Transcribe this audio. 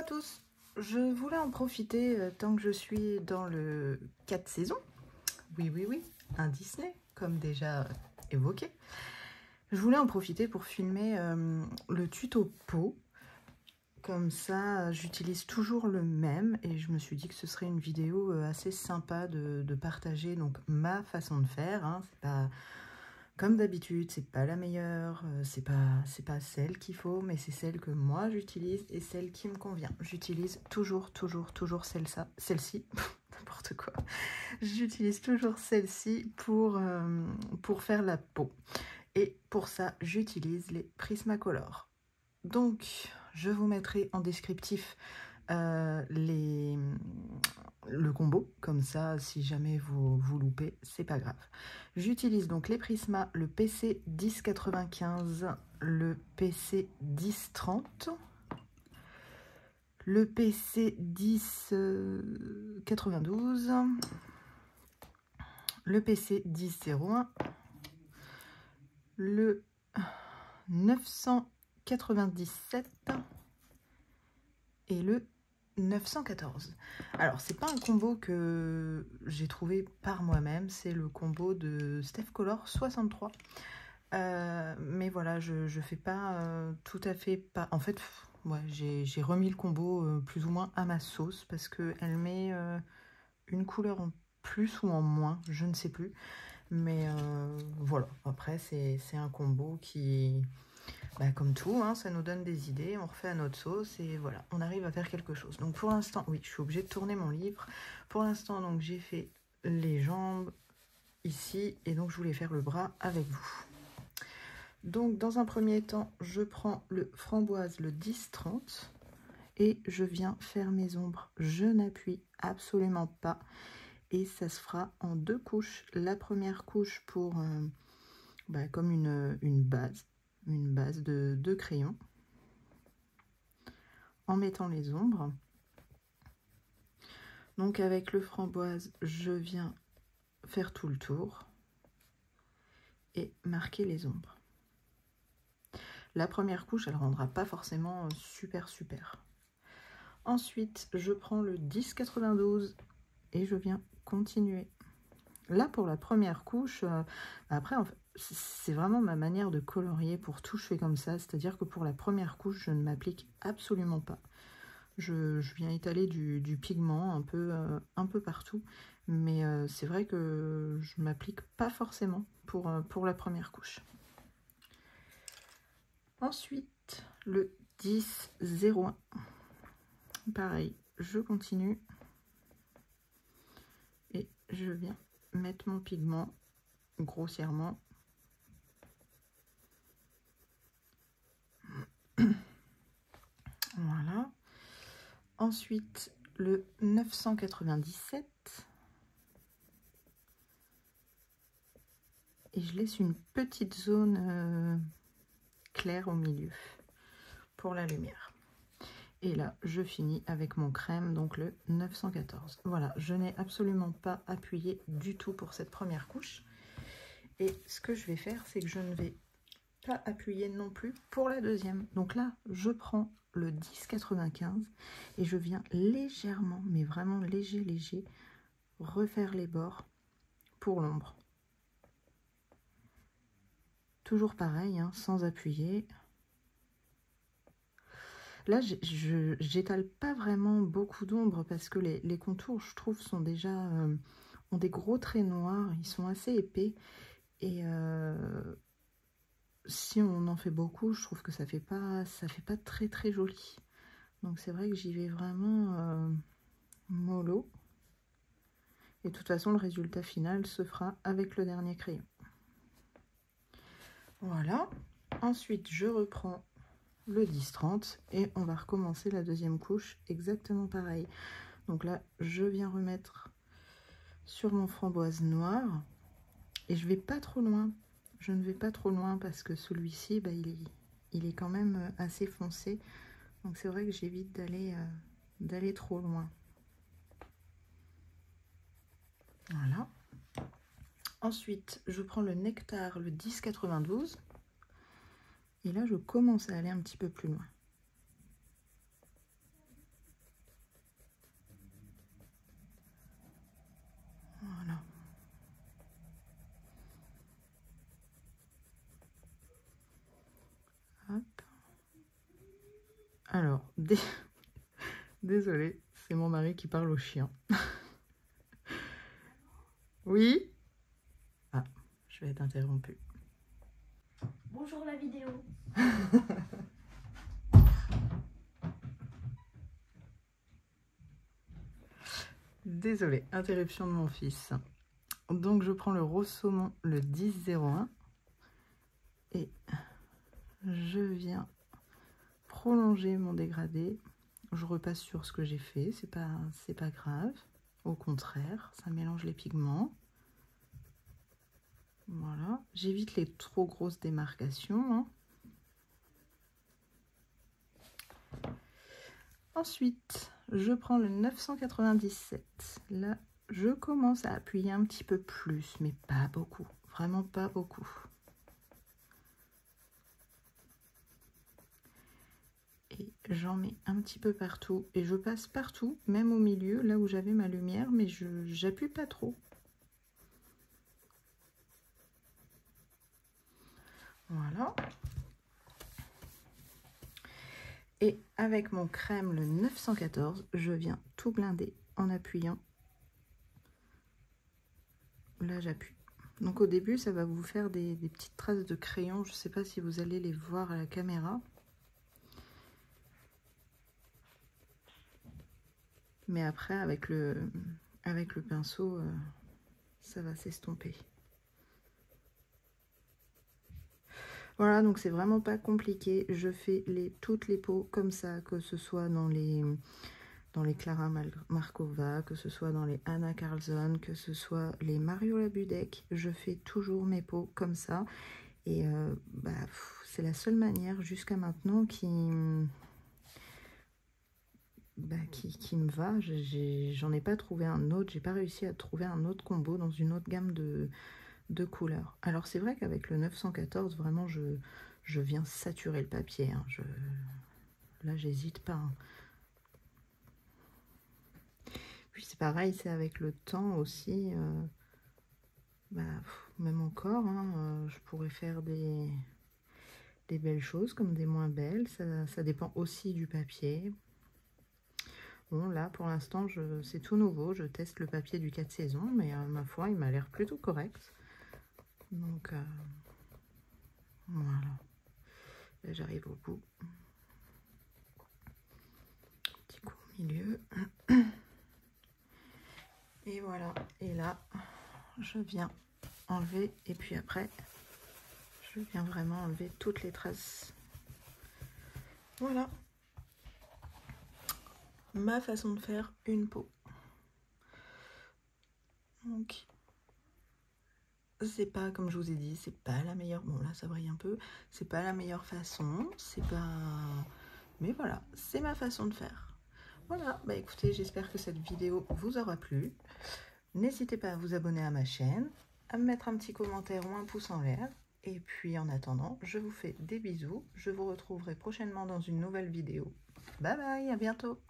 à tous, je voulais en profiter tant que je suis dans le 4 saisons. Oui, un Disney, comme déjà évoqué. Je voulais en profiter pour filmer le tuto pot. Comme ça, j'utilise toujours le même et je me suis dit que ce serait une vidéo assez sympa de partager donc ma façon de faire. Hein. C'est pas comme d'habitude, c'est pas la meilleure, c'est pas celle qu'il faut, mais c'est celle que moi j'utilise et celle qui me convient. J'utilise toujours celle-ci, n'importe quoi. J'utilise toujours celle-ci pour faire la peau. Et pour ça, j'utilise les Prismacolor. Donc, je vous mettrai en descriptif le combo, comme ça, si jamais vous loupez, c'est pas grave. J'utilise donc les Prisma, le PC 1095, le PC 1030, le PC 1092, le PC 1001, le 997 et le 914. Alors, c'est pas un combo que j'ai trouvé par moi-même, c'est le combo de Steph Color 63. Mais voilà, je fais pas tout à fait pas. En fait, ouais, j'ai remis le combo plus ou moins à ma sauce parce qu'elle met une couleur en plus ou en moins, je ne sais plus. Mais voilà, après, c'est un combo qui. Bah, comme tout, hein, ça nous donne des idées, on refait à notre sauce et voilà, on arrive à faire quelque chose. Donc pour l'instant, oui, je suis obligée de tourner mon livre. Pour l'instant, donc j'ai fait les jambes ici et donc je voulais faire le bras avec vous. Donc dans un premier temps, je prends le framboise, le 10-30 et je viens faire mes ombres. Je n'appuie absolument pas et ça se fera en deux couches. La première couche pour comme une base de crayon en mettant les ombres. Donc avec le framboise, je viens faire tout le tour et marquer les ombres. La première couche, elle rendra pas forcément super. Ensuite, je prends le 1092 et je viens continuer. Là, pour la première couche, après, en fait, c'est vraiment ma manière de colorier. Pour tout, je fais comme ça. C'est-à-dire que pour la première couche, je ne m'applique absolument pas. Je viens étaler du pigment un peu partout. Mais c'est vrai que je ne m'applique pas forcément pour la première couche. Ensuite, le 10-01. Pareil, je continue. Et je viens mettre mon pigment grossièrement. Voilà. Ensuite, le 997. Et je laisse une petite zone claire au milieu pour la lumière. Et là, je finis avec mon crème, donc le 914. Voilà, je n'ai absolument pas appuyé du tout pour cette première couche. Et ce que je vais faire, c'est que je ne vais pas appuyer non plus pour la deuxième. Donc là, je prends le 10,95 et je viens légèrement, mais vraiment léger, refaire les bords pour l'ombre. Toujours pareil, hein, sans appuyer. Là, j'étale pas vraiment beaucoup d'ombre parce que les contours, je trouve, sont déjà ont des gros traits noirs. Ils sont assez épais et si on en fait beaucoup, je trouve que ça fait pas très joli. Donc c'est vrai que j'y vais vraiment mollo. Et de toute façon, le résultat final se fera avec le dernier crayon. Voilà. Ensuite, je reprends le 10-30 et on va recommencer la deuxième couche exactement pareil. Donc là, je viens remettre sur mon framboise noire et je vais pas trop loin. Je ne vais pas trop loin parce que celui-ci, bah, il est quand même assez foncé. Donc c'est vrai que j'évite d'aller trop loin. Voilà. Ensuite, je prends le nectar, le 10,92. Et là, je commence à aller un petit peu plus loin. Alors, désolée, c'est mon mari qui parle au chien. Oui? Ah, je vais être interrompue. Bonjour la vidéo. Désolée, interruption de mon fils. Donc je prends le rose saumon, le 10-01, et je viens prolonger mon dégradé. Je repasse sur ce que j'ai fait, c'est pas grave. Au contraire, ça mélange les pigments. Voilà, j'évite les trop grosses démarcations, hein. Ensuite, je prends le 997. Là, je commence à appuyer un petit peu plus, mais pas beaucoup, vraiment pas beaucoup. Et j'en mets un petit peu partout, et je passe partout, même au milieu, là où j'avais ma lumière, mais j'appuie pas trop. Voilà. Et avec mon crème, le 914, je viens tout blinder en appuyant. Là, j'appuie. Donc au début, ça va vous faire des petites traces de crayon. Je ne sais pas si vous allez les voir à la caméra. Mais après, avec le pinceau, ça va s'estomper. Voilà, donc c'est vraiment pas compliqué. Je fais toutes les peaux comme ça, que ce soit dans les Clara Markova, que ce soit dans les Anna Karlsson, que ce soit les Mario Labudek. Je fais toujours mes peaux comme ça. Et c'est la seule manière jusqu'à maintenant qui me va. J'en ai pas trouvé un autre. J'ai pas réussi à trouver un autre combo dans une autre gamme de couleurs. Alors c'est vrai qu'avec le 914, vraiment je viens saturer le papier, hein. Là j'hésite pas, hein. Puis c'est pareil, c'est avec le temps aussi, même encore, hein, je pourrais faire des belles choses comme des moins belles, ça dépend aussi du papier. Bon, là pour l'instant c'est tout nouveau, je teste le papier du 4 saisons, mais ma foi il m'a l'air plutôt correct. Donc voilà, là j'arrive au bout, petit coup au milieu, et voilà. Et là je viens enlever, et puis après je viens vraiment enlever toutes les traces. Voilà ma façon de faire une peau. Donc c'est pas, comme je vous ai dit, c'est pas la meilleure, bon là ça brille un peu, c'est pas la meilleure façon, c'est pas, mais voilà, c'est ma façon de faire. Voilà, bah écoutez, j'espère que cette vidéo vous aura plu. N'hésitez pas à vous abonner à ma chaîne, à me mettre un petit commentaire ou un pouce en l'air, et puis en attendant, je vous fais des bisous, je vous retrouverai prochainement dans une nouvelle vidéo. Bye bye, à bientôt.